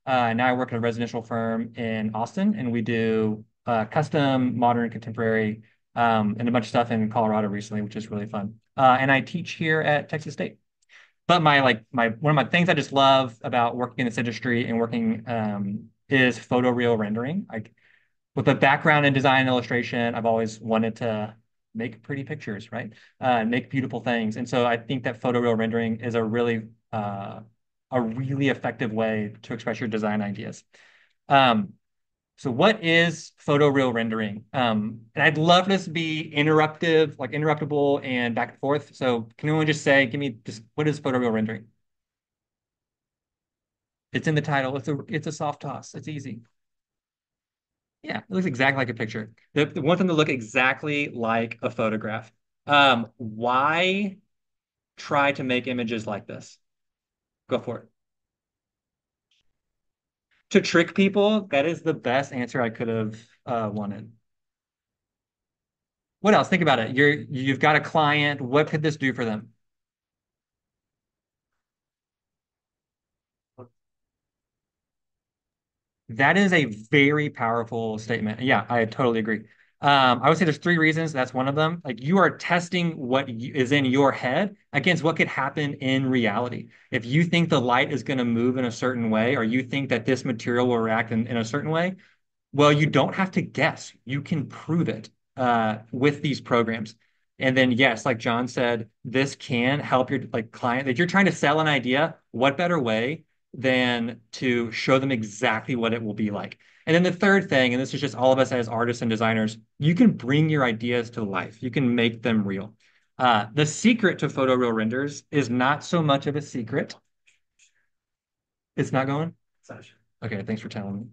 Now I work at a residential firm in Austin, and we do custom, modern, contemporary, and a bunch of stuff in Colorado recently, which is really fun. And I teach here at Texas State. But my one of my things I just love about working in this industry and working is photoreal rendering. Like with a background in design and illustration, I've always wanted to make pretty pictures, right? Make beautiful things. And so I think that photoreal rendering is uh, a really effective way to express your design ideas. Um, so what is photoreal rendering? And I'd love this to be interruptive, like interruptible and back and forth. So can anyone just say, give me just what is photoreal rendering? It's in the title. It's a soft toss. It's easy. Yeah, it looks exactly like a picture. The want them to look exactly like a photograph. Why try to make images like this? Go for it. To trick people, that is the best answer I could have wanted. What else? Think about it. You've got a client. What could this do for them? That is a very powerful statement. Yeah, I totally agree. I would say there's three reasons. That's one of them. Like you are testing is in your head against what could happen in reality. If you think the light is going to move in a certain way, or you think that this material will react in a certain way, well, you don't have to guess. You can prove it with these programs. And then, yes, like John said, this can help your like client. If you're trying to sell an idea, what better way than to show them exactly what it will be like? And then the third thing, and this is just all of us as artists and designers, you can bring your ideas to life. You can make them real. The secret to photoreal renders is not so much of a secret. It's not going? Okay, thanks for telling me.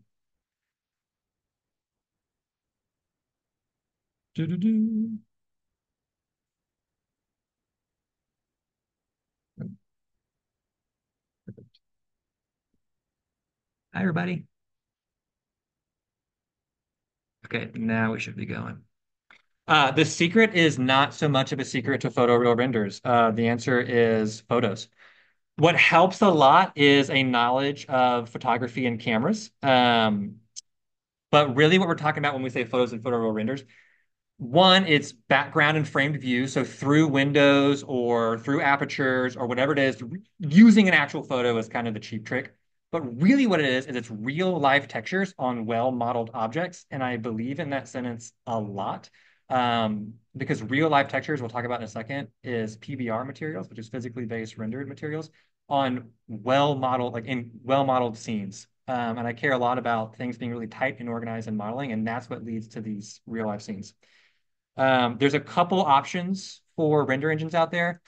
Doo-doo-doo. Hi, everybody. Okay, now we should be going. The secret is not so much of a secret to photoreal renders. The answer is photos. What helps a lot is a knowledge of photography and cameras. But really, what we're talking about when we say photos and photoreal renders, one, it's background and framed view. So through windows or through apertures or whatever it is, using an actual photo is kind of the cheap trick. But really what it is it's real life textures on well-modeled objects. And I believe in that sentence a lot. Because real life textures, we'll talk about in a second, is PBR materials, which is physically based rendered materials on well-modeled, like in well-modeled scenes. And I care a lot about things being really tight and organized and modeling, and that's what leads to these real life scenes. There's a couple options for render engines out there.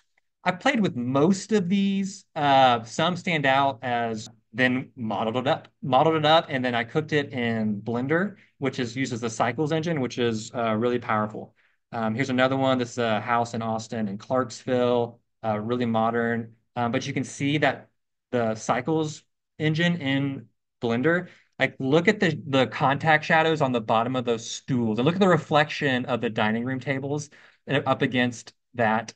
I've played with most of these. Some stand out as then modeled it up, and then I cooked it in Blender, which is uses the Cycles engine, which is really powerful. Here's another one. This is a house in Austin and Clarksville, really modern. But you can see that the Cycles engine in Blender like look at the contact shadows on the bottom of those stools and look at the reflection of the dining room tables up against that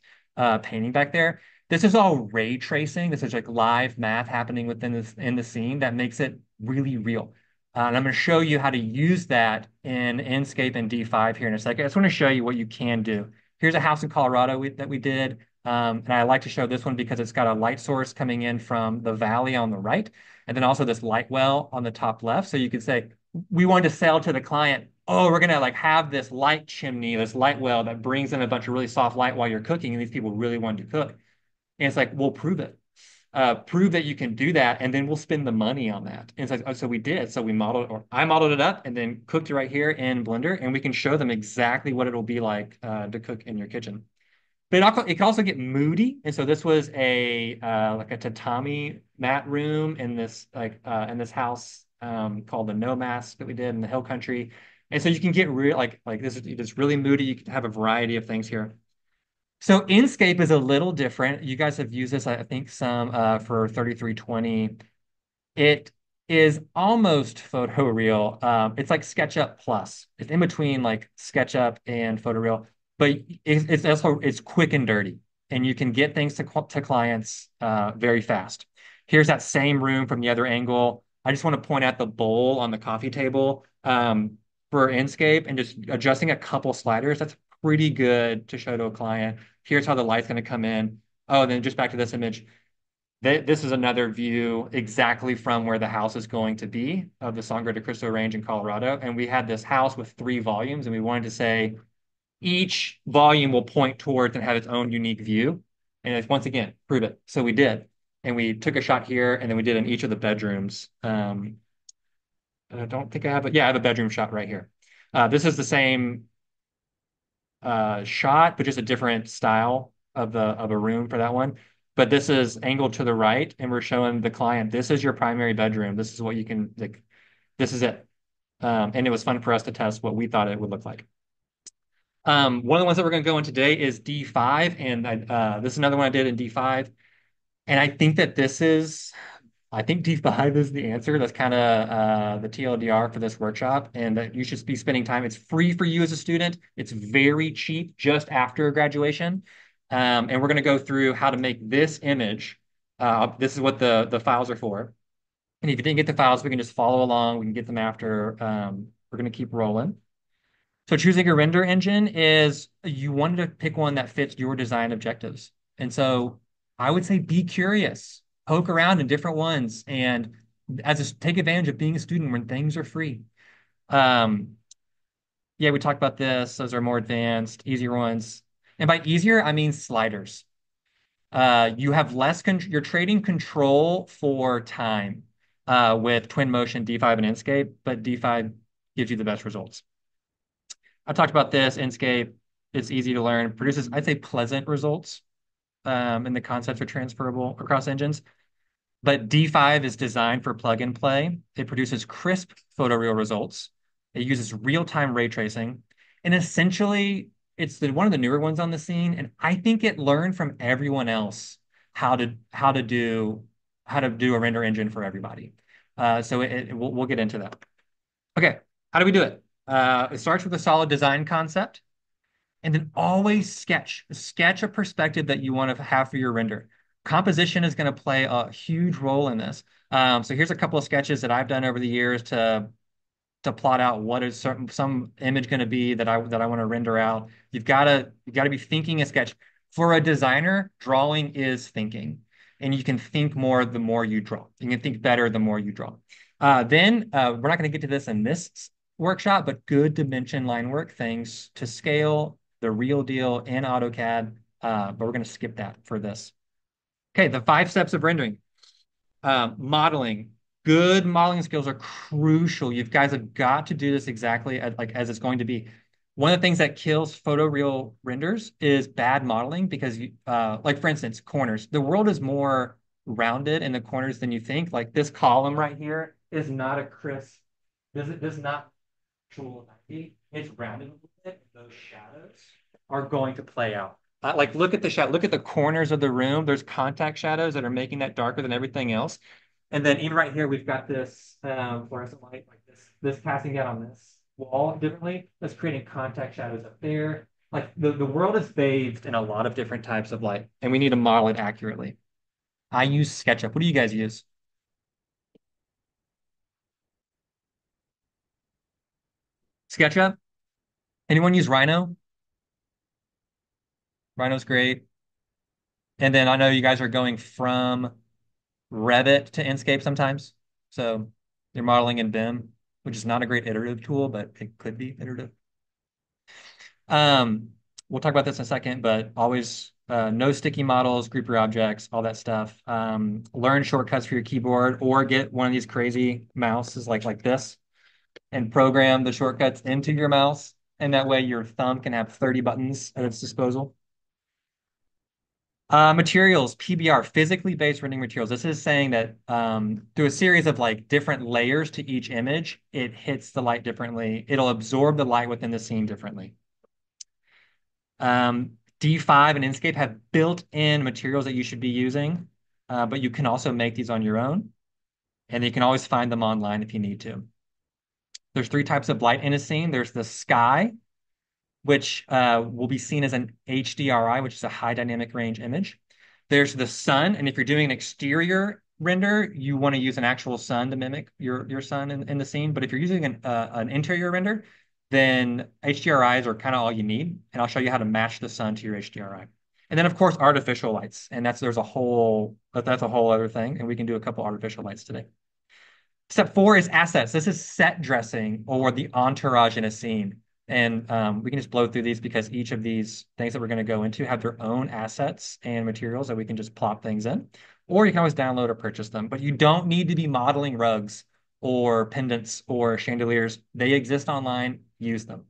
painting back there. This is all ray tracing. This is like live math happening within this in the scene that makes it really real. And I'm going to show you how to use that in Enscape and D5 here in a second. I just want to show you what you can do. Here's a house in Colorado that we did. And I like to show this one because it's got a light source coming in from the valley on the right and then also this light well on the top left. So you could say, we want to sell to the client, oh, we're gonna like have this light chimney, this light well that brings in a bunch of really soft light while you're cooking, and these people really want to cook. And it's like, we'll prove it. Prove that you can do that, and then we'll spend the money on that. And it's like, oh, so we did. So we modeled, or I modeled it up and then cooked it right here in Blender, and we can show them exactly what it'll be like to cook in your kitchen. But it can also get moody, and so this was a like a tatami mat room in this house called the No Mask that we did in the Hill Country, and so you can get real like this is it's really moody. You can have a variety of things here. So Inkscape is a little different. You guys have used this, I think, some for 3320. It is almost photoreal. It's like SketchUp plus. It's in between like SketchUp and photoreal, but it's also it's quick and dirty, and you can get things to clients very fast. Here's that same room from the other angle. I just want to point out the bowl on the coffee table for Enscape and just adjusting a couple sliders. That's pretty good to show to a client. Here's how the light's going to come in. Oh, and then just back to this image. This is another view exactly from where the house is going to be of the Sangre de Cristo Range in Colorado. And we had this house with three volumes, and we wanted to say each volume will point towards and have its own unique view. And it's, once again, prove it. So we did. And we took a shot here, and then we did in each of the bedrooms. I don't think I have it. Yeah, I have a bedroom shot right here. This is the same shot, but just a different style of a room for that one. But this is angled to the right, and we're showing the client, this is your primary bedroom. This is what you can like, this is it. And it was fun for us to test what we thought it would look like. One of the ones that we're going to go in today is D5, and this is another one I did in D5. And I think that I think D5 is the answer. That's kind of the TLDR for this workshop, and that you should be spending time. It's free for you as a student. It's very cheap just after graduation. And we're going to go through how to make this image. This is what the files are for. And if you didn't get the files, we can just follow along. We can get them after. We're going to keep rolling. So choosing a render engine is you wanted to pick one that fits your design objectives. And so I would say be curious, poke around in different ones, and take advantage of being a student when things are free. Um, yeah, we talked about this. Those are more advanced, easier ones. And by easier, I mean sliders. You have less con you're trading control for time with Twinmotion, D5, and Enscape, but D5 gives you the best results. I talked about this, Enscape. It's easy to learn, produces, I'd say, pleasant results, and the concepts are transferable across engines. But D5 is designed for plug and play. It produces crisp photoreal results. It uses real-time ray tracing. And essentially, it's one of the newer ones on the scene. And I think it learned from everyone else how to do a render engine for everybody. We'll get into that. Okay, how do we do it? It starts with a solid design concept, and then always sketch a perspective that you want to have for your render. Composition is going to play a huge role in this. So here's a couple of sketches that I've done over the years to plot out what is some image going to be that I want to render out. You got to be thinking a sketch. For a designer, drawing is thinking, and you can think more the more you draw. You can think better the more you draw. We're not going to get to this in this workshop, but good dimension line work, things to scale, the real deal in AutoCAD. But we're going to skip that for this. Okay, the 5 steps of rendering. Modeling. Good modeling skills are crucial. You guys have got to do this exactly as it's going to be. One of the things that kills photoreal renders is bad modeling because like for instance, corners. The world is more rounded in the corners than you think. Like this column right here is not a crisp. Does not actual 90. It's rounded a little bit. Those shadows are going to play out. Like look at the shadow. Look at the corners of the room. There's contact shadows that are making that darker than everything else. And then even right here, we've got this fluorescent light like this casting down on this wall differently. That's creating contact shadows up there. Like the world is bathed in a lot of different types of light, and we need to model it accurately. I use SketchUp. What do you guys use? SketchUp? Anyone use Rhino? Rhino's great. And then I know you guys are going from Revit to Enscape sometimes. So you're modeling in BIM, which is not a great iterative tool, but it could be iterative. Um, we'll talk about this in a second, but always no sticky models, group your objects, all that stuff. Learn shortcuts for your keyboard or get one of these crazy mouses like this and program the shortcuts into your mouse. And that way your thumb can have 30 buttons at its disposal. Materials, PBR, physically based rendering materials. This is saying that through a series of like different layers to each image, it hits the light differently. It'll absorb the light within the scene differently. D5 and Inkscape have built-in materials that you should be using, but you can also make these on your own, and you can always find them online if you need to. There's 3 types of light in a scene. There's the sky, which will be seen as an HDRI, which is a high dynamic range image. There's the sun, and if you're doing an exterior render, you want to use an actual sun to mimic your sun in the scene. But if you're using an interior render, then HDRIs are kind of all you need. And I'll show you how to match the sun to your HDRI. And then of course artificial lights. And that's a whole other thing. And we can do a couple artificial lights today. Step four is assets. This is set dressing or the entourage in a scene. And we can just blow through these because each of these things that we're going to go into have their own assets and materials that we can just plop things in. Or you can always download or purchase them. But you don't need to be modeling rugs or pendants or chandeliers. They exist online. Use them.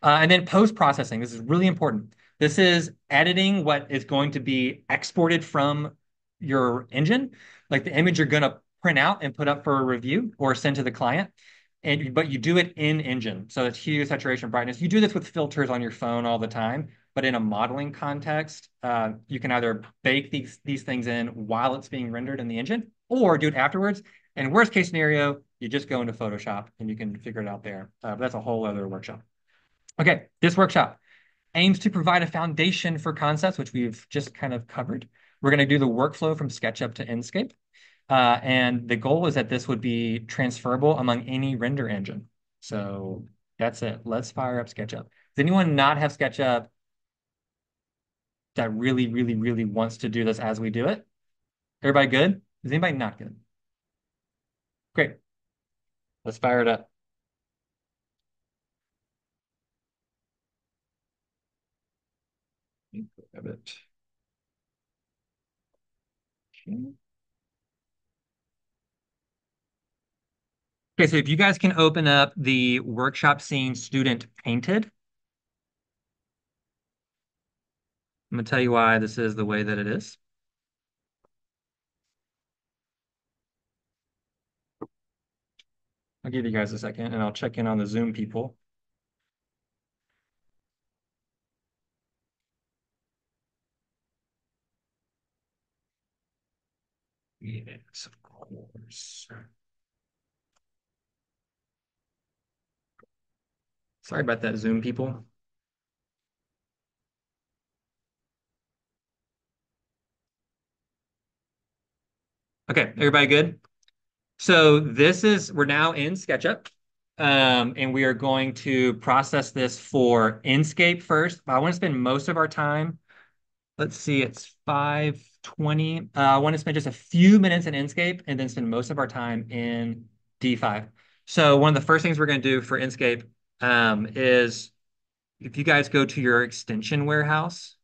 And then post-processing. This is really important. This is editing what is going to be exported from your engine, like the image you're going to print out and put up for a review or send to the client. But you do it in engine. So it's hue, saturation, brightness. You do this with filters on your phone all the time, but in a modeling context, you can either bake these things in while it's being rendered in the engine or do it afterwards. And worst case scenario, you just go into Photoshop and you can figure it out there. But that's a whole other workshop. Okay, this workshop aims to provide a foundation for concepts, which we've just kind of covered. We're going to do the workflow from SketchUp to Enscape. And the goal is that this would be transferable among any render engine. So that's it. Let's fire up SketchUp. Does anyone not have SketchUp that really, really, really wants to do this as we do it? Everybody good? Is anybody not good? Great. Let's fire it up. Grab it. Okay. Okay, so if you guys can open up the workshop scene student painted, I'm gonna tell you why this is the way that it is. I'll give you guys a second and I'll check in on the Zoom people. Yes, of course. Sorry about that, Zoom people. Okay, everybody good? So we're now in SketchUp, and we are going to process this for Inkscape first. I want to spend most of our time. Let's see, it's 5:20. I want to spend just a few minutes in Inkscape and then spend most of our time in D5. So one of the first things we're going to do for Inkscape is if you guys go to your extension warehouse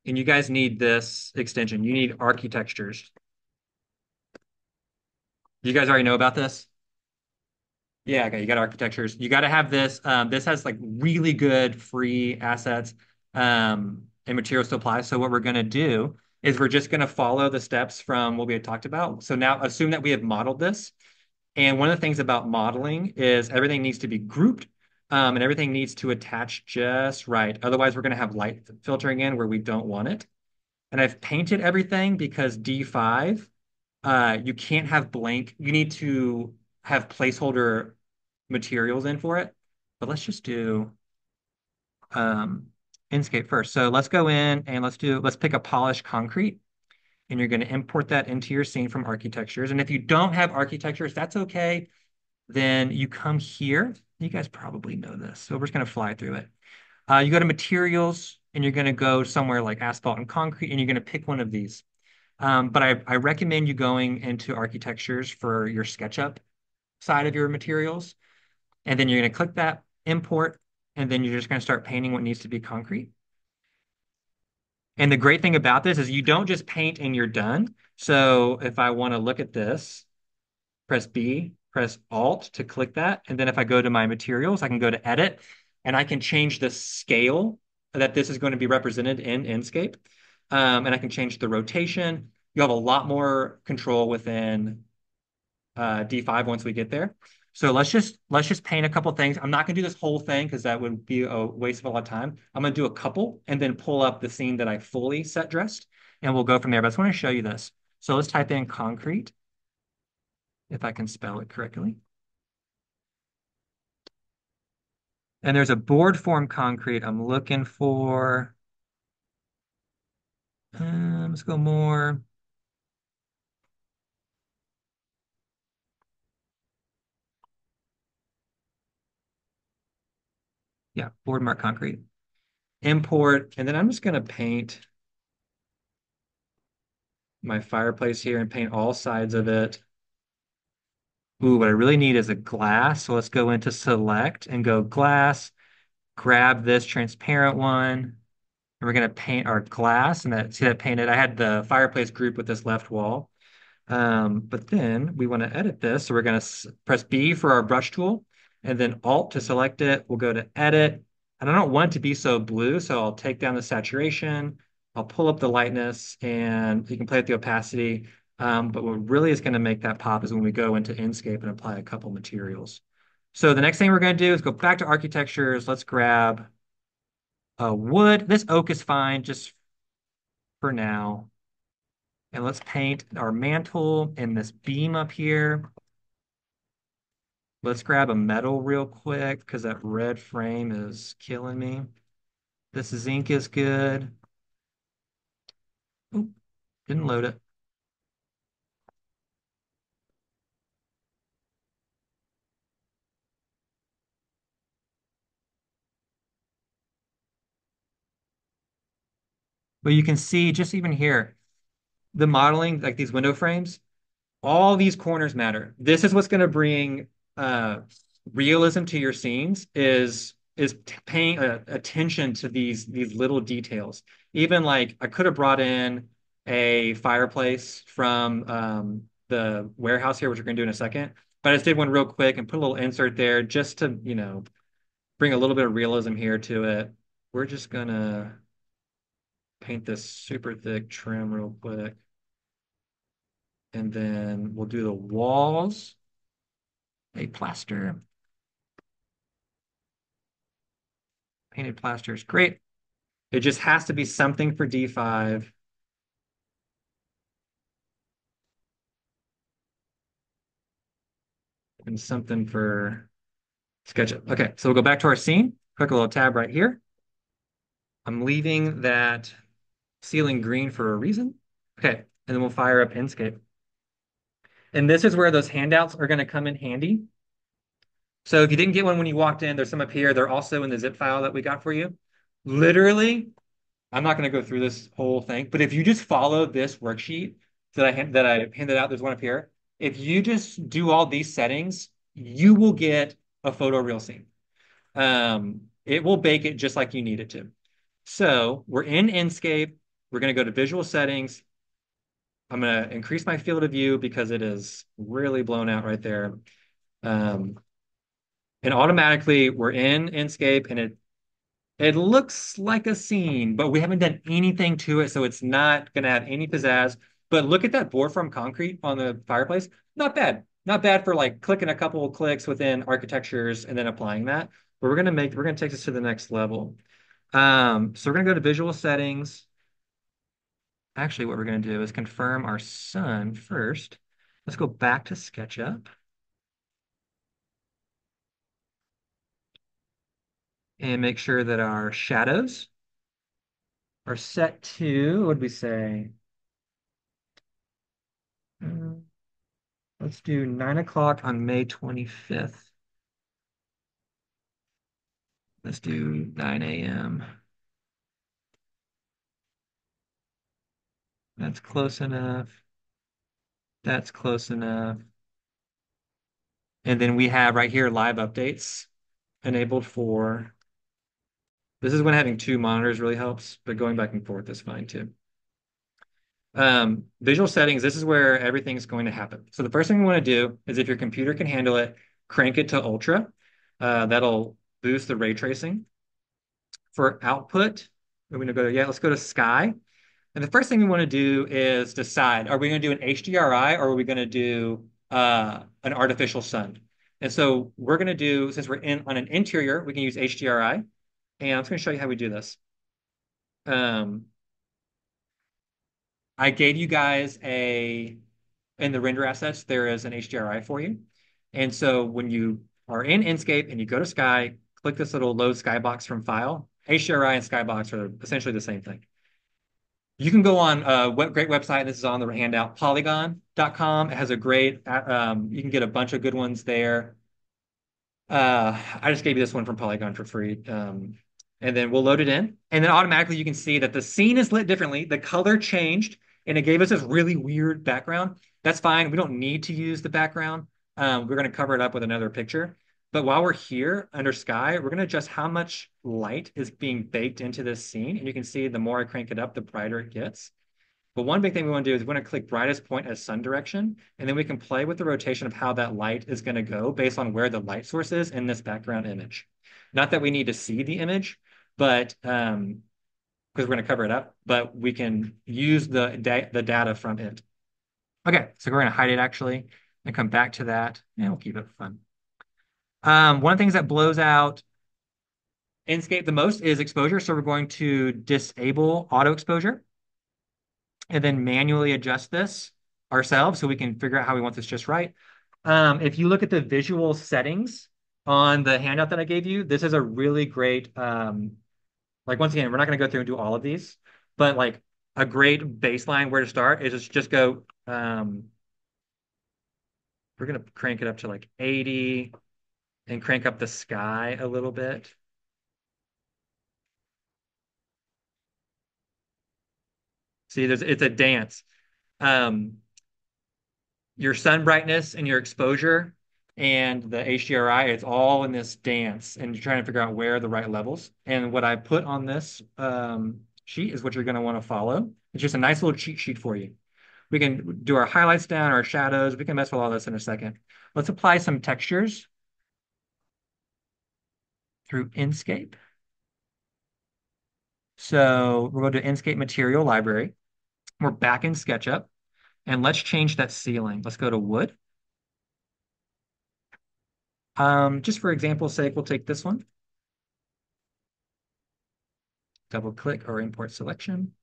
and you guys need this extension, you need architectures. You guys already know about this? Yeah, okay, you got architectures. You got to have this. This has like really good free assets and materials to apply. So what we're going to do is we're just going to follow the steps from what we had talked about. So now assume that we have modeled this. And one of the things about modeling is everything needs to be grouped and everything needs to attach just right. Otherwise, we're going to have light filtering in where we don't want it. And I've painted everything because D5, you can't have blank. You need to have placeholder materials in for it. But let's just do um, Inkscape first. So let's go in and let's pick a polished concrete. And you're going to import that into your scene from architectures. And if you don't have architectures, that's okay. Then you come here. You guys probably know this. So we're just going to fly through it. You go to materials and you're going to go somewhere like asphalt and concrete and you're going to pick one of these. But I recommend you going into architectures for your SketchUp side of your materials. And then you're going to click that import, and then you're just going to start painting what needs to be concrete. And the great thing about this is you don't just paint and you're done. So if I want to look at this, press B, press Alt to click that. And then if I go to my materials, I can go to edit and I can change the scale that this is going to be represented in Inkscape. And I can change the rotation. You have a lot more control within D5 once we get there. So let's just paint a couple things. I'm not gonna do this whole thing because that would be a waste of a lot of time. I'm gonna do a couple and then pull up the scene that I fully set dressed, and we'll go from there. But I just want to show you this. So let's type in concrete, if I can spell it correctly. And there's a board form concrete I'm looking for. Let's go more. Yeah, board mark concrete. Import, and then I'm just gonna paint my fireplace here and paint all sides of it. Ooh, what I really need is a glass. So let's go into select and go glass, grab this transparent one, and we're gonna paint our glass. And that see that painted. I had the fireplace group with this left wall. But then we want to edit this. So we're going to press B for our brush tool and then Alt to select it. We'll go to edit. And I don't want it to be so blue, so I'll take down the saturation. I'll pull up the lightness and you can play with the opacity. But what really is going to make that pop is when we go into Enscape and apply a couple materials. So the next thing we're going to do is go back to architectures. Let's grab a wood. This oak is fine just for now. And let's paint our mantle and this beam up here. Let's grab a metal real quick because that red frame is killing me. This zinc is good. Oop, didn't load it. But you can see just even here, the modeling, like these window frames, all these corners matter. This is what's going to bring uh, realism to your scenes is paying attention to these little details. Even like I could have brought in a fireplace from the warehouse here, which we're going to do in a second, but I just did one real quick and put a little insert there just to, bring a little bit of realism here to it. We're just gonna paint this super thick trim real quick. And then we'll do the walls, a plaster. Painted plaster is great. It just has to be something for D5 and something for SketchUp. Okay, so we'll go back to our scene. Click a little tab right here. I'm leaving that ceiling green for a reason. Okay, and then we'll fire up Enscape. And this is where those handouts are going to come in handy. So if you didn't get one when you walked in, there's some up here. They're also in the zip file that we got for you. Literally, I'm not going to go through this whole thing, but if you just follow this worksheet that I handed out, there's one up here. If you just do all these settings, you will get a photoreal scene. It will bake it just like you need it to. So we're in Enscape. We're going to go to visual settings. I'm going to increase my field of view because it is really blown out right there. Um, and automatically we're in Enscape and it looks like a scene, but we haven't done anything to it, so it's not going to have any pizzazz. But look at that board from concrete on the fireplace. Not bad. Not bad for like clicking a couple of clicks within architectures and then applying that. But we're gonna take this to the next level. So we're gonna go to visual settings. Actually, what we're gonna do is confirm our sun first. Let's go back to SketchUp and make sure that our shadows are set to, what did we say? Uh, let's do 9 o'clock on May 25th. Let's do 9 a.m. That's close enough. That's close enough. And then we have right here live updates enabled for, this is when having two monitors really helps, but going back and forth is fine too. Visual settings, this is where everything's going to happen. So the first thing we want to do is if your computer can handle it, crank it to ultra. That'll boost the ray tracing. For output, we're going to go, yeah, let's go to sky. And the first thing we want to do is decide, are we going to do an HDRI or are we going to do an artificial sun? And so we're going to do, since we're in on an interior, we can use HDRI. And I'm just going to show you how we do this. Um, I gave you guys in the render assets, there is an HDRI for you. And so when you are in Enscape and you go to Sky, click this little load skybox from file. HDRI and skybox are essentially the same thing. You can go on great website. This is on the handout, polygon.com. It has a great, you can get a bunch of good ones there. I just gave you this one from Polygon for free. And then we'll load it in. And then automatically you can see that the scene is lit differently. The color changed and it gave us this really weird background. That's fine. We don't need to use the background. We're going to cover it up with another picture. But while we're here under sky, we're going to adjust how much light is being baked into this scene. And you can see the more I crank it up, the brighter it gets. But one big thing we want to do is we want to click brightest point as sun direction, and then we can play with the rotation of how that light is going to go based on where the light source is in this background image. Not that we need to see the image, but because we're going to cover it up, but we can use the data from it. Okay, so we're going to hide it actually and come back to that, and we'll keep it fun. One of the things that blows out Inkscape the most is exposure, so we're going to disable auto exposure and then manually adjust this ourselves so we can figure out how we want this just right. If you look at the visual settings on the handout that I gave you, this is a really great, like once again, we're not going to go through and do all of these, but like a great baseline where to start is just go, we're going to crank it up to like 80 and crank up the sky a little bit. See, it's a dance. Um, your sun brightness and your exposure and the HDRI, it's all in this dance, and you're trying to figure out where are the right levels. And what I put on this sheet is what you're going to want to follow. It's just a nice little cheat sheet for you. We can do our highlights down, our shadows. We can mess with all this in a second. Let's apply some textures through Inkscape. So we're going to Inkscape Material Library. We're back in SketchUp, and let's change that ceiling. Let's go to wood. Just for example's sake, we'll take this one. Double click or import selection.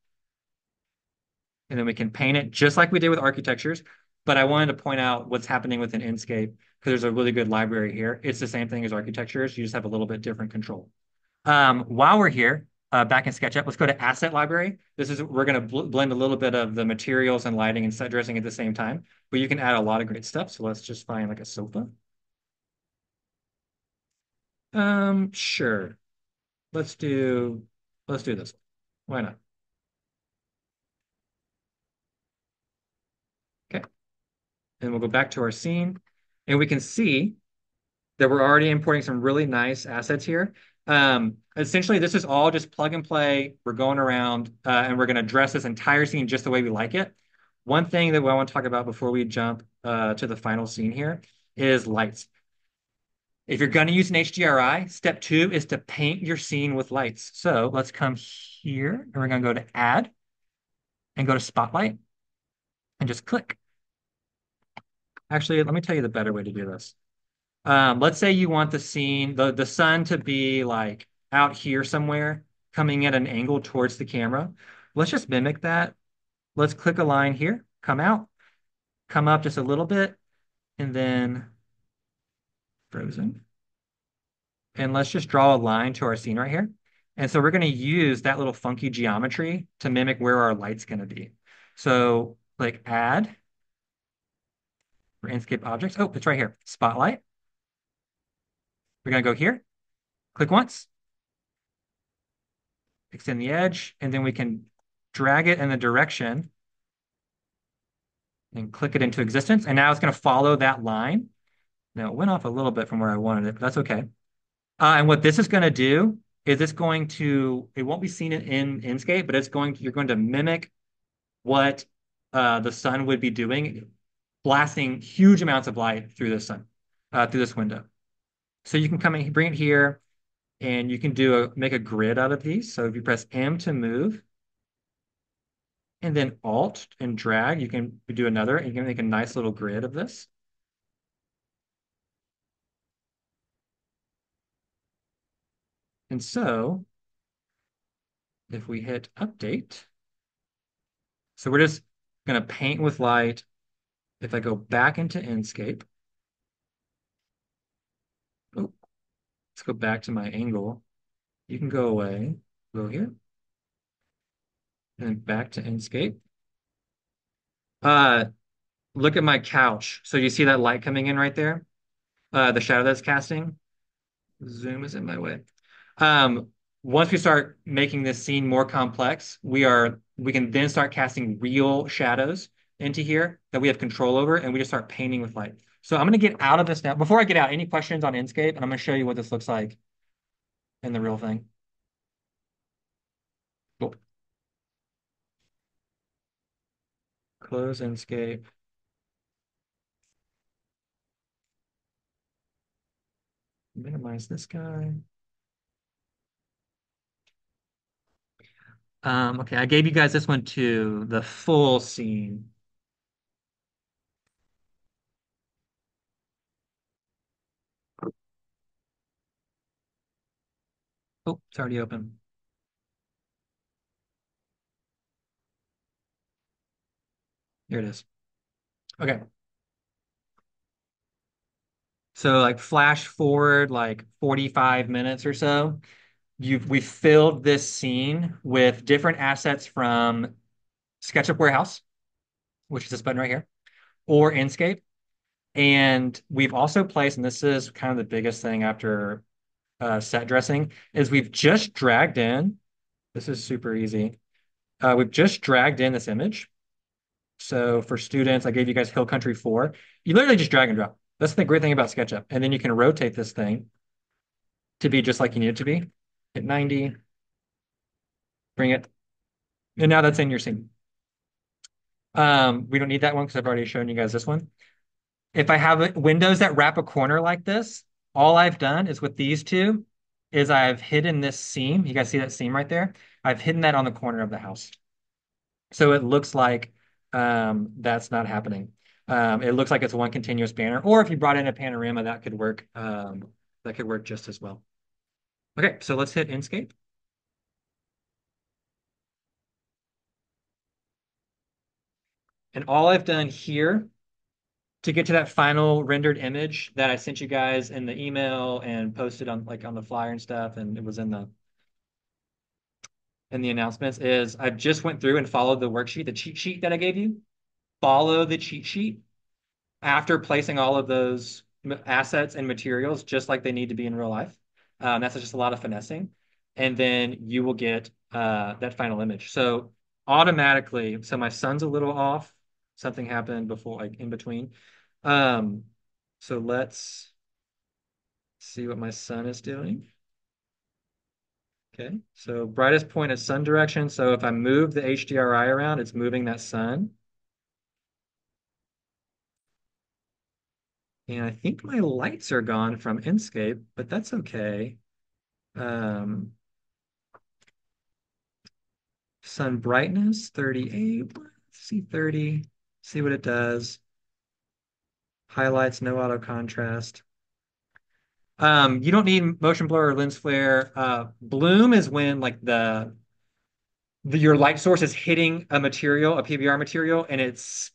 And then we can paint it just like we did with architectures. But I wanted to point out what's happening within Inkscape because there's a really good library here. It's the same thing as architectures. You just have a little bit different control. While we're here, back in SketchUp, let's go to Asset Library. We're going to blend a little bit of the materials and lighting and set dressing at the same time. But you can add a lot of great stuff. So let's just find like a sofa. Sure. Let's do let's do this. Why not? Okay. And we'll go back to our scene and we can see that we're already importing some really nice assets here. Essentially, this is all just plug and play. We're going around and we're going to dress this entire scene just the way we like it. One thing that I want to talk about before we jump to the final scene here is lights. If you're going to use an HDRI, step two is to paint your scene with lights. So let's come here and we're going to go to Add and go to Spotlight and just click. Actually, let me tell you the better way to do this. Let's say you want the scene, the sun to be like out here somewhere, coming at an angle towards the camera. Let's just mimic that. Let's click a line here, come out, come up just a little bit, and then frozen. And let's just draw a line to our scene right here. And so we're going to use that little funky geometry to mimic where our light's going to be. So like add for Inkscape objects. Oh, it's right here. Spotlight. We're going to go here, click once, extend the edge, and then we can drag it in the direction and click it into existence. And now it's going to follow that line. Now it went off a little bit from where I wanted it, but that's okay. And what this is going to do is it won't be seen in Inkscape, but you're going to mimic what the sun would be doing, blasting huge amounts of light through the sun, through this window. So you can come in, bring it here, and you can make a grid out of these. So if you press M to move, and then Alt and drag, you can do another, and you can make a nice little grid of this. And so if we hit update, so we're just going to paint with light. If I go back into Inkscape, oh, let's go back to my angle. You can go away, go here. And back to Inkscape. Uh, Look at my couch. So you see that light coming in right there? The shadow that's casting. Zoom is in my way. Um, Once we start making this scene more complex, we can then start casting real shadows into here that we have control over, and we just start painting with light. So I'm going to get out of this now. Before I get out, any questions on Inkscape? And I'm going to show you what this looks like in the real thing. Cool. Close Inkscape. Minimize this guy. Okay, I gave you guys this one too, the full scene. Oh, it's already open. Here it is. Okay. So like flash forward like 45 minutes or so. We filled this scene with different assets from SketchUp Warehouse, which is this button right here, or Inkscape. And we've also placed, and this is kind of the biggest thing after set dressing, is we've just dragged in, this is super easy. We've just dragged in this image. So for students, I gave you guys Hill Country 4. You literally just drag and drop. That's the great thing about SketchUp. And then you can rotate this thing to be just like you need it to be. Hit 90, bring it. And now that's in your scene. We don't need that one because I've already shown you guys this one. If I have windows that wrap a corner like this, all I've done is with these two is I've hidden this seam. You guys see that seam right there? I've hidden that on the corner of the house. So it looks like that's not happening. It looks like it's one continuous banner. Or if you brought in a panorama, that could work. That could work just as well. Okay, so let's hit Inkscape. And all I've done here to get to that final rendered image that I sent you guys in the email and posted on like on the flyer and stuff, and it was in the announcements, is I just went through and followed the worksheet, the cheat sheet that I gave you. Follow the cheat sheet after placing all of those assets and materials just like they need to be in real life. That's just a lot of finessing. And then you will get that final image. So automatically, so my son's a little off. Something happened before, like in between. Um, so let's see what my son is doing. Okay, so brightest point is sun direction. So if I move the HDRI around, it's moving that sun. And I think my lights are gone from Inkscape, but that's okay. Um, Sun brightness, 38. Let's see 30, see what it does. Highlights, no auto contrast. You don't need motion blur or lens flare. Bloom is when like your light source is hitting a material, a PBR material, and it's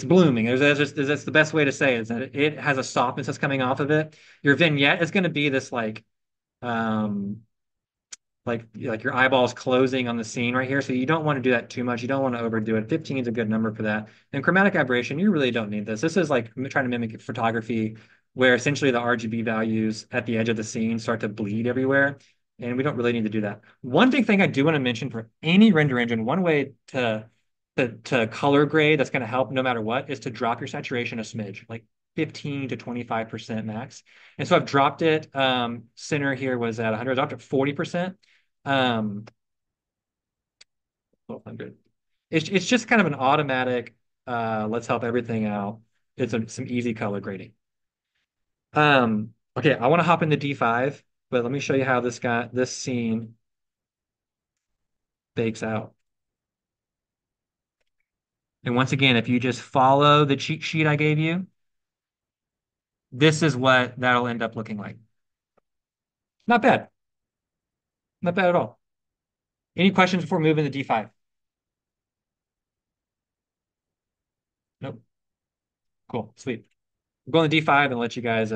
blooming. That's the best way to say it, is that it has a softness that's coming off of it. Your vignette is going to be this um, like your eyeballs closing on the scene right here. So you don't want to do that too much. You don't want to overdo it. 15 is a good number for that. And chromatic aberration, you really don't need this. This is like trying to mimic photography where essentially the RGB values at the edge of the scene start to bleed everywhere. And we don't really need to do that. One big thing I do want to mention for any render engine, one way to color grade that's going to help no matter what is to drop your saturation a smidge, like 15 to 25% max. And so I've dropped it. Center here was at 100. I dropped it 40%. 1200. It's just kind of an automatic, let's help everything out. It's some easy color grading. Okay, I want to hop into D5, but let me show you how this scene bakes out. And once again, if you just follow the cheat sheet I gave you, this is what that'll end up looking like. Not bad. Not bad at all. Any questions before moving to D5? Nope. Cool. Sweet. We'll go on to D5 and let you guys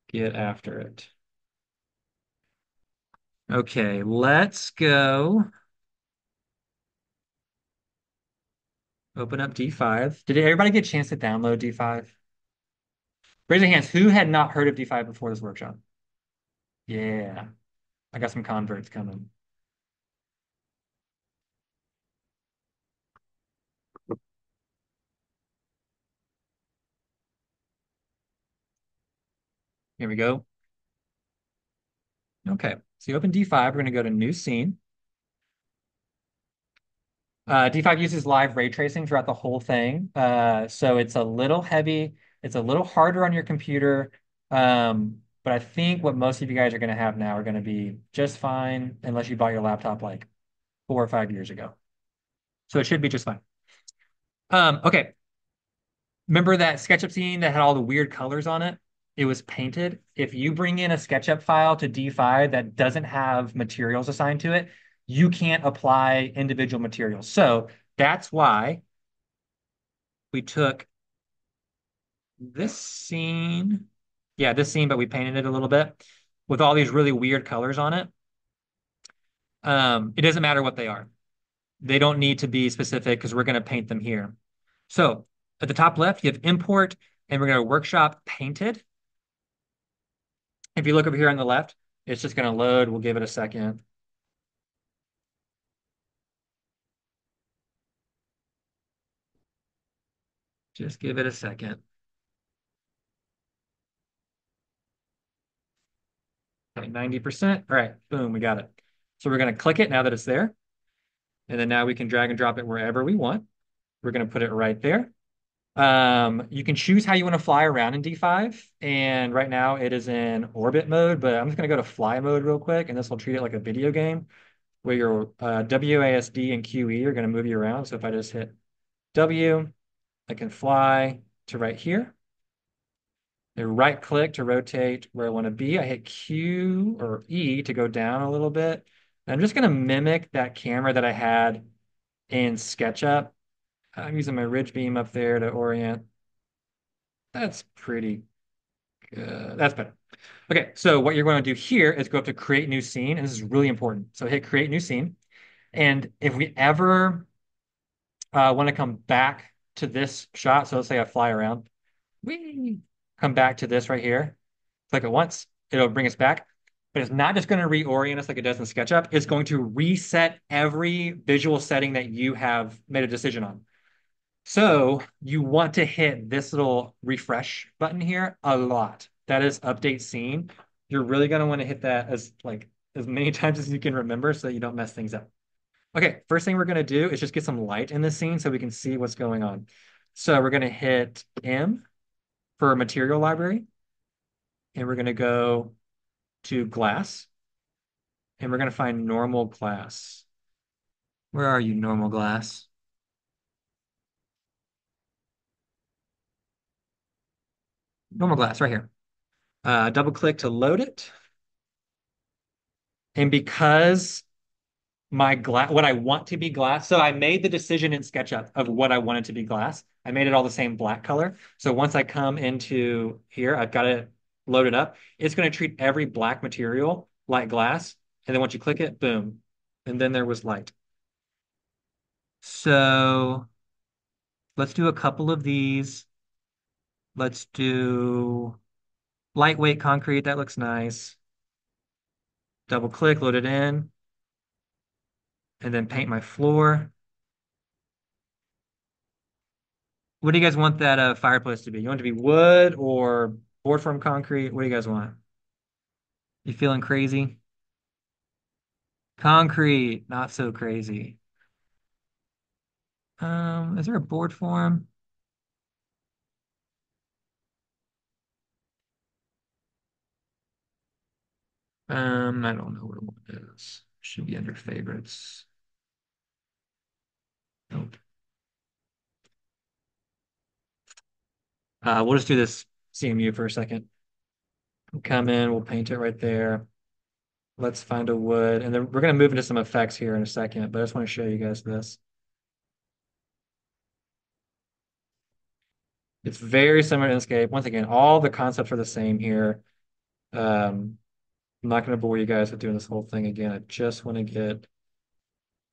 get after it. Okay, let's go. Open up D5. Did everybody get a chance to download D5? Raise your hands. Who had not heard of D5 before this workshop? Yeah, I got some converts coming. Here we go. Okay, so you open D5. We're going to go to New Scene. D5 uses live ray tracing throughout the whole thing. So it's a little heavy. It's a little harder on your computer. But I think what most of you guys are going to have now are going to be just fine, unless you bought your laptop like 4 or 5 years ago. So it should be just fine. Okay. Remember that SketchUp scene that had all the weird colors on it? It was painted. If you bring in a SketchUp file to D5 that doesn't have materials assigned to it, you can't apply individual materials. So that's why we took this scene. Yeah, this scene, but we painted it a little bit with all these really weird colors on it. It doesn't matter what they are. They don't need to be specific because we're going to paint them here. So at the top left, you have import, and we're going to workshop painted. If you look over here on the left, it's just going to load. We'll give it a second. Just give it a second. Okay, 90%. All right, boom, we got it. So we're going to click it now that it's there. And then now we can drag and drop it wherever we want. We're going to put it right there. You can choose how you want to fly around in D5. And right now it is in orbit mode, but I'm just going to go to fly mode real quick. And this will treat it like a video game where your WASD and QE are going to move you around. So if I just hit W, I can fly to right here. I right click to rotate where I want to be. I hit Q or E to go down a little bit. And I'm just going to mimic that camera that I had in SketchUp. I'm using my ridge beam up there to orient. That's pretty good. That's better. Okay, so what you're going to do here is go up to create new scene, and this is really important. So hit create new scene. And if we ever want to come back to this shot, so let's say I fly around, we come back to this right here, click it once, it'll bring us back. But it's not just going to reorient us like it does in SketchUp. It's going to reset every visual setting that you have made a decision on. So you want to hit this little refresh button here a lot. That is update scene. You're really going to want to hit that as many times as you can remember so that you don't mess things up. Okay, first thing we're going to do is just get some light in the scene so we can see what's going on. So we're going to hit M for material library, and we're going to go to glass, and we're going to find normal glass. Where are you, normal glass? Normal glass, right here. Double click to load it. And because my glass, what I want to be glass, so I made the decision in SketchUp of what I wanted to be glass. I made it all the same black color. So once I come into here, I've got it loaded up. It's going to treat every black material like glass. And then once you click it, boom. And then there was light. So let's do a couple of these. Let's do lightweight concrete. That looks nice. Double click, load it in, and then paint my floor. What do you guys want that fireplace to be? You want it to be wood or board form concrete? What do you guys want? You feeling crazy? Concrete, not so crazy. Is there a board form? I don't know where one is. Should be under favorites. Nope. We'll just do this CMU for a second. We'll come in, we'll paint it right there. Let's find a wood, and then we're gonna move into some effects here in a second, but I just want to show you guys this. It's very similar to Enscape. Once again, all the concepts are the same here. Um, I'm not going to bore you guys with doing this whole thing again. I just want to get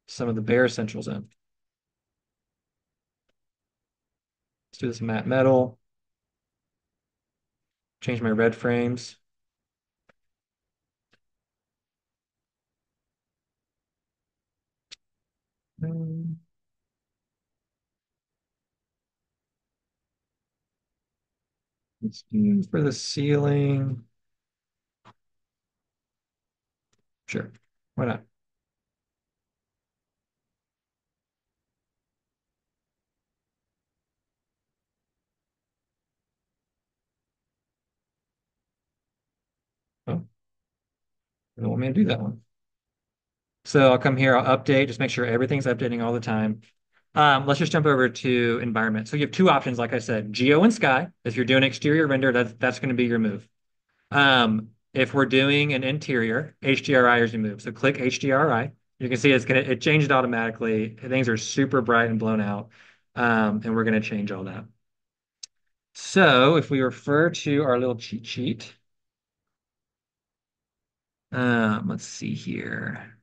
some of the bare essentials in. Let's do this matte metal. Change my red frames. Mm, Let's do for the ceiling. Sure. Why not? Oh, they don't want me to do that one. So I'll come here, I'll update, just make sure everything's updating all the time. Let's just jump over to environment. So you have two options, like I said, geo and sky. If you're doing exterior render, that's going to be your move. If we're doing an interior, HDRI is your move. So click HDRI. You can see it changed automatically. Things are super bright and blown out. And we're going to change all that. So if we refer to our little cheat sheet, let's see here.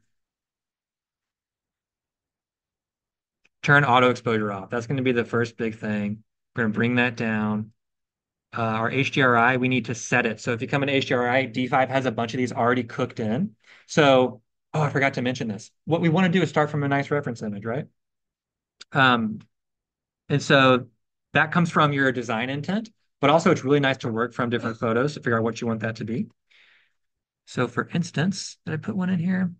Turn auto exposure off. That's going to be the first big thing. We're going to bring that down. Our HDRI, we need to set it. So if you come into HDRI, D5 has a bunch of these already cooked in. So, oh, I forgot to mention this. What we want to do is start from a nice reference image, right? Um, and so that comes from your design intent, but also it's really nice to work from different photos to figure out what you want that to be. So for instance, did I put one in here?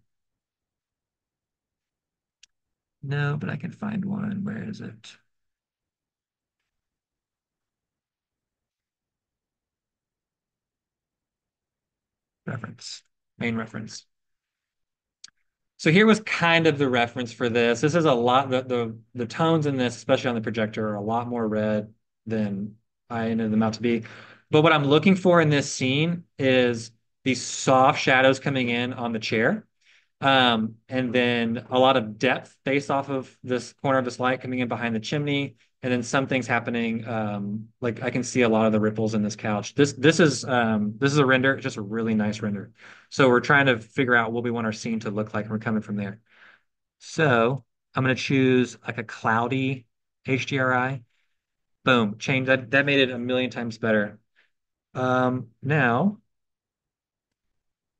No, but I can find one. Where is it? Reference, main reference. So here was kind of the reference for this. This is a lot, the tones in this, especially on the projector, are a lot more red than I ended them out to be. But what I'm looking for in this scene is these soft shadows coming in on the chair. And then a lot of depth based off of this corner of this light coming in behind the chimney. And then some things happening. Like I can see a lot of the ripples in this couch. This is a render, just a really nice render. So we're trying to figure out what we want our scene to look like, and we're coming from there. So I'm gonna choose like a cloudy HDRI. Boom, change that. That made it a million times better. Now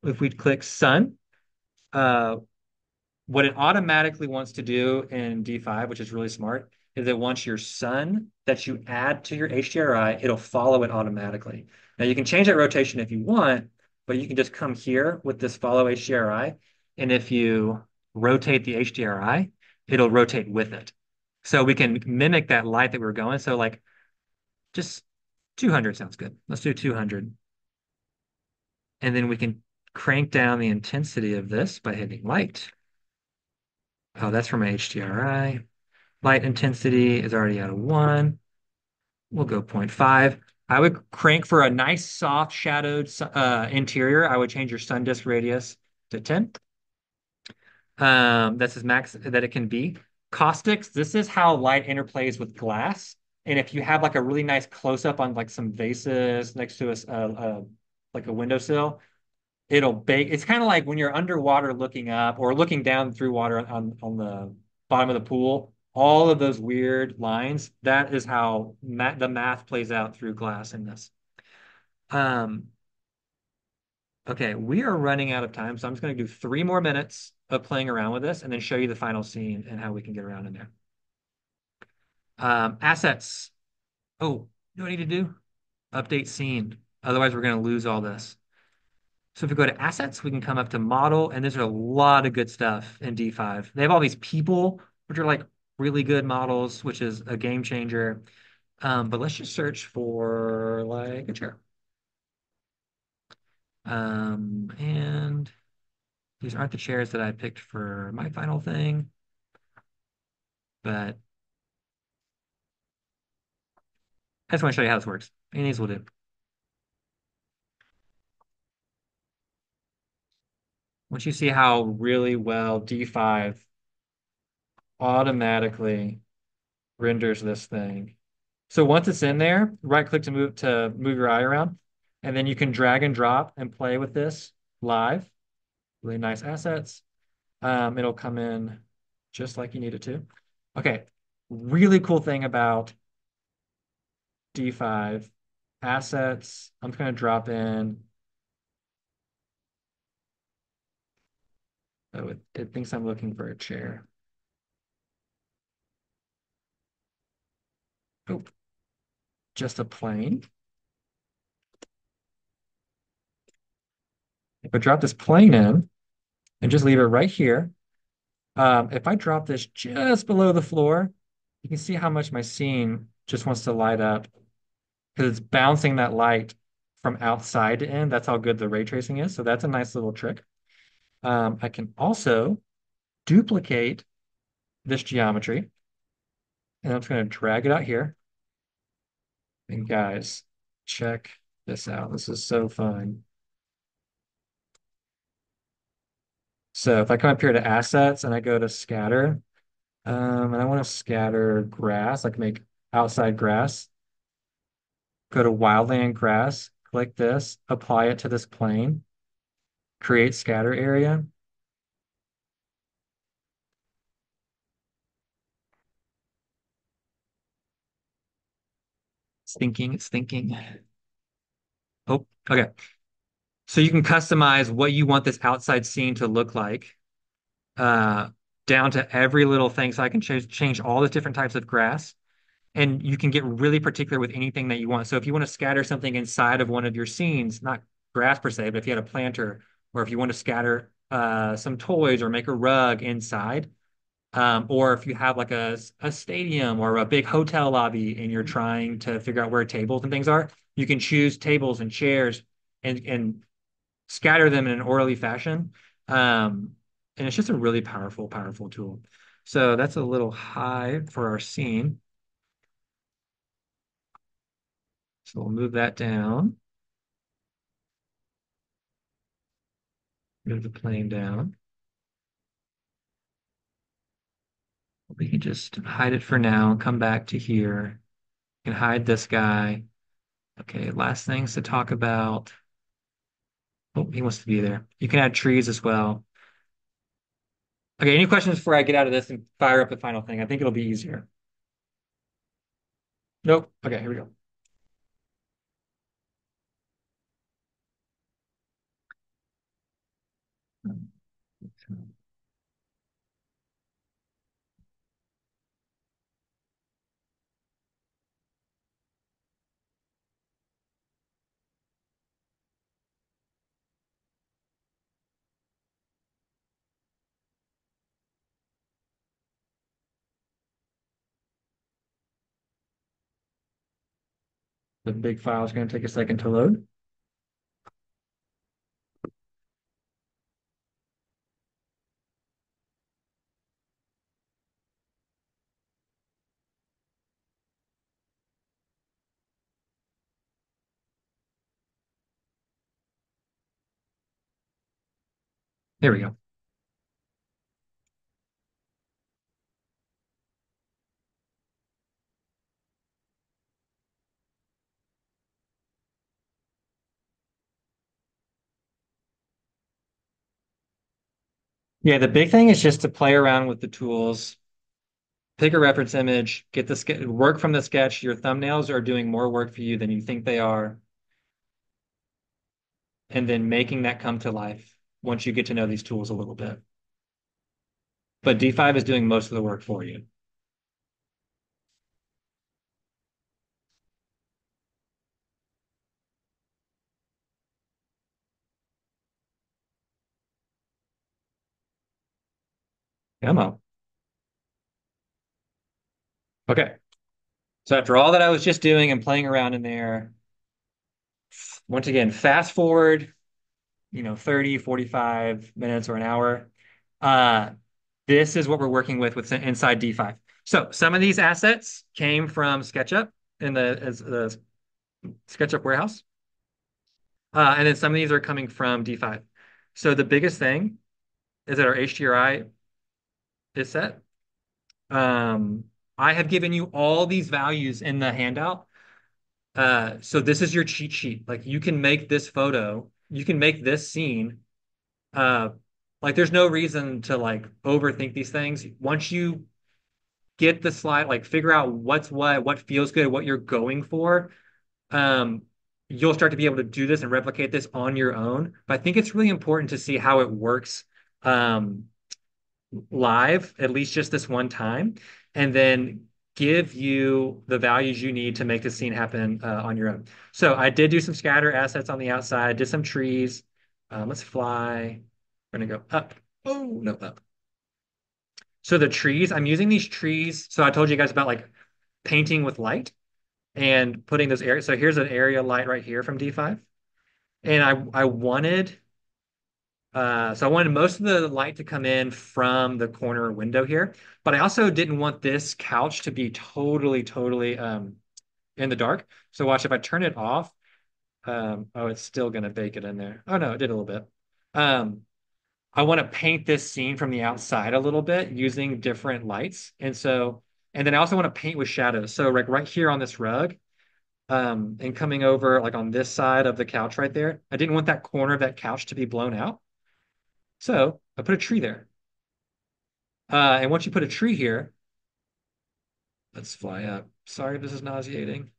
if we click sun, uh, what it automatically wants to do in D5, which is really smart, is that once your sun that you add to your HDRI, it'll follow it automatically. Now you can change that rotation if you want, but you can just come here with this follow HDRI, and if you rotate the HDRI, it'll rotate with it. So we can mimic that light that we were going. So like just 200 sounds good. Let's do 200. And then we can crank down the intensity of this by hitting light. Oh, that's from HDRI. Light intensity is already at a 1. We'll go 0.5. I would crank for a nice soft shadowed interior. I would change your sun disk radius to 10. That's as max that it can be. Caustics, this is how light interplays with glass. And if you have like a really nice close up on like some vases next to like a windowsill, it'll bake. It's kind of like when you're underwater looking up or looking down through water on the bottom of the pool. All of those weird lines, that is how the math plays out through glass in this. Um, okay, we are running out of time, so I'm just going to do 3 more minutes of playing around with this and then show you the final scene and how we can get around in there. Assets. Oh, you know what I need to do? Update scene. Otherwise, we're going to lose all this. So if we go to assets, we can come up to model, and there's a lot of good stuff in D5. They have all these people, which are like really good models, which is a game changer. But let's just search for like a chair. And these aren't the chairs that I picked for my final thing, but I just want to show you how this works. And these will do. Once you see how really well D5 automatically renders this thing. So once it's in there, right click to move your eye around, and then you can drag and drop and play with this live. Really nice assets. It'll come in just like you need it to. Okay. Really cool thing about D5, assets. I'm just going to drop in. Oh, it thinks I'm looking for a chair. Oh, just a plane. If I drop this plane in and just leave it right here, if I drop this just below the floor, you can see how much my scene just wants to light up because it's bouncing that light from outside to in. That's how good the ray tracing is. So that's a nice little trick. I can also duplicate this geometry, and I'm just going to drag it out here. And guys, check this out. This is so fun. So if I come up here to assets and I go to scatter, and I want to scatter grass, like make outside grass, go to wildland grass, click this, apply it to this plane, create scatter area. It's thinking, it's thinking. Oh, okay. So you can customize what you want this outside scene to look like, uh, down to every little thing. So I can change all the different types of grass. And you can get really particular with anything that you want. So if you want to scatter something inside of one of your scenes, not grass per se, but if you had a planter, or if you want to scatter some toys or make a rug inside, or if you have like a stadium or a big hotel lobby and you're trying to figure out where tables and things are, you can choose tables and chairs and scatter them in an orderly fashion. And it's just a really powerful, powerful tool. So that's a little high for our scene. So we'll move that down, move the plane down. We can just hide it for now, come back to here, and hide this guy. Okay, last things to talk about. Oh, he wants to be there. You can add trees as well. Okay, any questions before I get out of this and fire up the final thing? I think it'll be easier. Nope. Okay, here we go. The big file is going to take a second to load. There we go. Yeah, the big thing is just to play around with the tools, pick a reference image, get the work from the sketch. Your thumbnails are doing more work for you than you think they are, and then making that come to life once you get to know these tools a little bit. But D5 is doing most of the work for you. Come on. Okay. So after all that I was just doing and playing around in there, once again, fast forward, 30, 45 minutes or an hour. Uh, this is what we're working with inside D5. So some of these assets came from SketchUp in the SketchUp warehouse. And then some of these are coming from D5. So the biggest thing is that our HDRI is set. Um, I have given you all these values in the handout. So this is your cheat sheet. Like you can make this photo, you can make this scene. Uh, like there's no reason to like overthink these things. Once you get the slide, like figure out what's what feels good, what you're going for, um, you'll start to be able to do this and replicate this on your own. But I think it's really important to see how it works um, live, at least just this one time, and then give you the values you need to make the scene happen on your own. So I did do some scatter assets on the outside, did some trees. Let's fly. We're gonna go up. Oh, no, up. So the trees, I'm using these trees. So I told you guys about like painting with light and putting those areas. So here's an area light right here from D5. And I wanted so I wanted most of the light to come in from the corner window here, but I also didn't want this couch to be totally in the dark. So watch if I turn it off. Oh, it's still gonna bake it in there. Oh no, it did a little bit. Um, I want to paint this scene from the outside a little bit using different lights. And then I also want to paint with shadows. So like right here on this rug, and coming over like on this side of the couch right there, I didn't want that corner of that couch to be blown out. So I put a tree there. And once you put a tree here, let's fly up. Sorry if this is nauseating.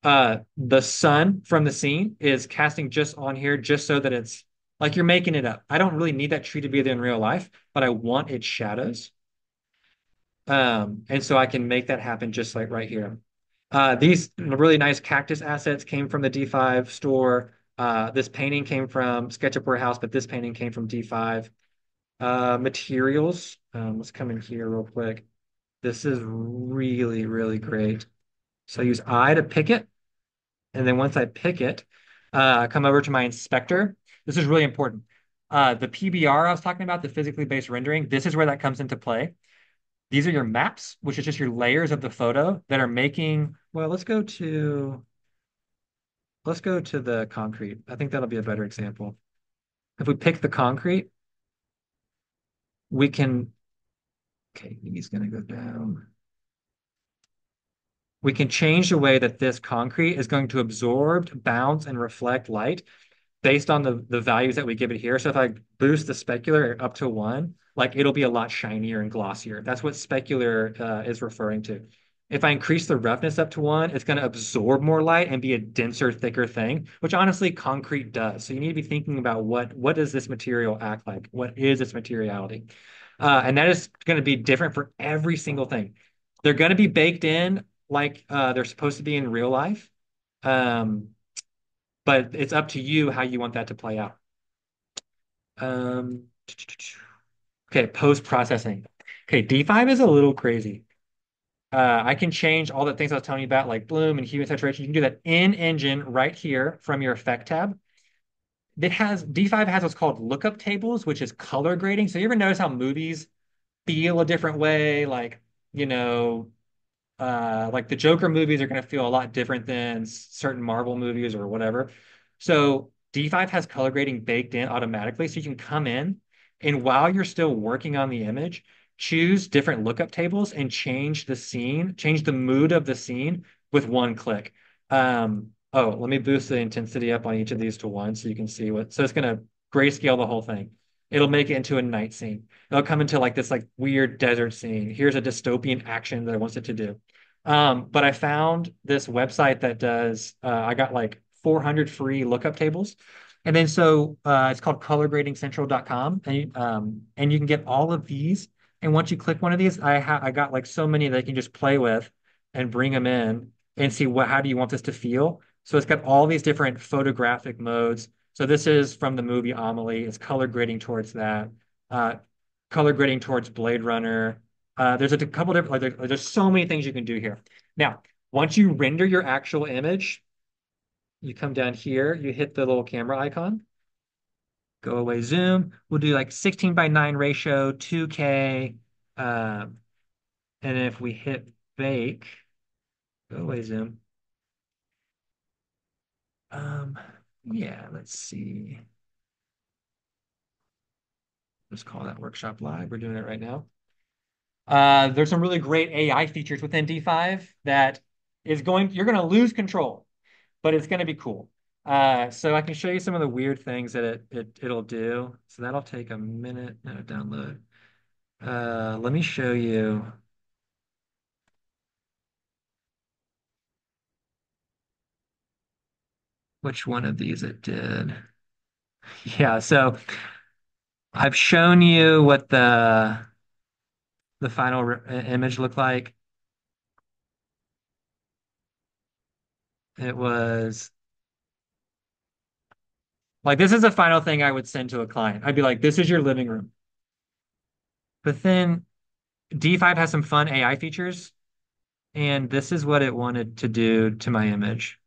The sun from the scene is casting just on here, just so that it's like you're making it up. I don't really need that tree to be there in real life, but I want its shadows. And so I can make that happen just like right here. These really nice cactus assets came from the D5 store. This painting came from Sketchup Warehouse, but this painting came from D5. Materials. Let's come in here real quick. This is really great. So I use I to pick it. And then once I pick it, come over to my inspector. This is really important. The PBR I was talking about, the physically based rendering, this is where that comes into play. These are your maps, which is just your layers of the photo that are making, well, let's go to the concrete. I think that'll be a better example. If we pick the concrete, we can, okay, he's gonna go down. We can change the way that this concrete is going to absorb, bounce, and reflect light based on the values that we give it here. So if I boost the specular up to one, like it'll be a lot shinier and glossier. That's what specular is referring to. If I increase the roughness up to one, it's going to absorb more light and be a denser, thicker thing, which honestly concrete does. So you need to be thinking about what does this material act like? What is its materiality? And that is going to be different for every single thing. They're going to be baked in like they're supposed to be in real life. Um, but it's up to you how you want that to play out. Um, okay, post processing. Okay, D5 is a little crazy. I can change all the things I was telling you about, like bloom and hue and saturation. You can do that in engine right here from your effect tab. It has D5 has what's called lookup tables, which is color grading. So you ever notice how movies feel a different way? You know, like the Joker movies are going to feel a lot different than certain Marvel movies or whatever. So D5 has color grading baked in automatically. So you can come in and while you're still working on the image, choose different lookup tables and change the scene, change the mood of the scene with one click. Oh, let me boost the intensity up on each of these to one so you can see so it's going to grayscale the whole thing. It'll make it into a night scene. It'll come into like this like weird desert scene. Here's a dystopian action that it wants it to do. But I found this website that does, I got like 400 free lookup tables. And then it's called colorgradingcentral.com. And you can get all of these. And once you click one of these, I got like so many that I can just play with and bring them in and see how do you want this to feel. So it's got all these different photographic modes. So this is from the movie Amelie. It's color grading towards that. Uh, Color grading towards Blade Runner. There's a couple different, like there's so many things you can do here. Now, once you render your actual image, you come down here, you hit the little camera icon, go away zoom. We'll do like 16 by 9 ratio, 2K. And if we hit bake, go away zoom. Um, yeah, let's see. Let's call that workshop live. We're doing it right now. There's some really great AI features within D5 that you're going to lose control, but it's going to be cool. So I can show you some of the weird things that it'll do. So that'll take a minute. No, download. Let me show you which one of these it did. Yeah, so I've shown you what the final image looked like. It was like this is the final thing I would send to a client. I'd be like, this is your living room. But then D5 has some fun AI features, and this is what it wanted to do to my image.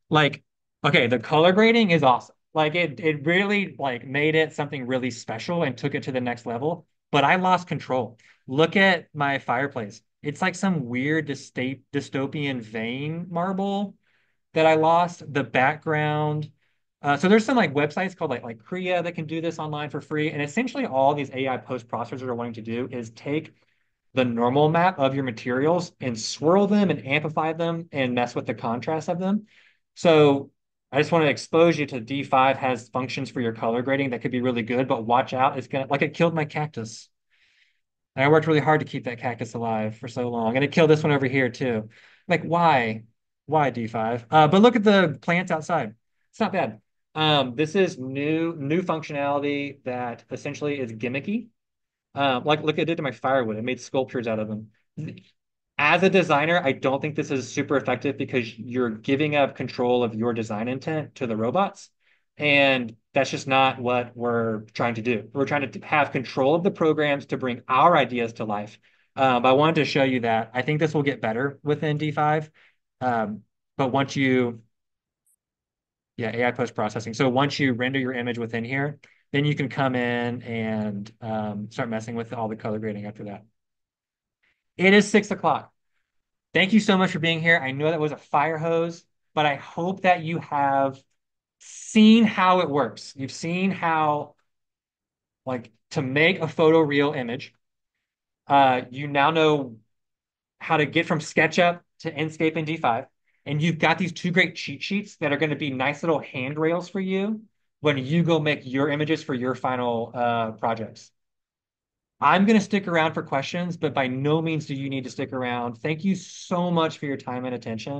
Like, okay, the color grading is awesome. Like it really like made it something really special and took it to the next level. But I lost control. Look at my fireplace. It's like some weird dystopian vein marble that I lost. The background. So there's some like websites called like Krea that can do this online for free. And essentially all these AI post processors are wanting to do is take the normal map of your materials and swirl them and amplify them and mess with the contrast of them. So I just want to expose you to D5 has functions for your color grading that could be really good, but watch out. It's gonna like it killed my cactus. And I worked really hard to keep that cactus alive for so long. And it killed this one over here too. Like, why? Why D5? But look at the plants outside. It's not bad. This is new functionality that essentially is gimmicky. Like look, I did to my firewood. I made sculptures out of them. As a designer, I don't think this is super effective because you're giving up control of your design intent to the robots. And that's just not what we're trying to do. We're trying to have control of the programs to bring our ideas to life. But I wanted to show you that. I think this will get better within D5. Um, but once you, yeah, AI post processing. So once you render your image within here, then you can come in and start messing with all the color grading after that. It is 6 o'clock. Thank you so much for being here. I know that was a fire hose, but I hope that you have seen how it works. You've seen how, like, to make a photoreal image, you now know how to get from SketchUp to Enscape and D5. And you've got these two great cheat sheets that are going to be nice little handrails for you when you go make your images for your final projects. I'm going to stick around for questions, but by no means do you need to stick around. Thank you so much for your time and attention.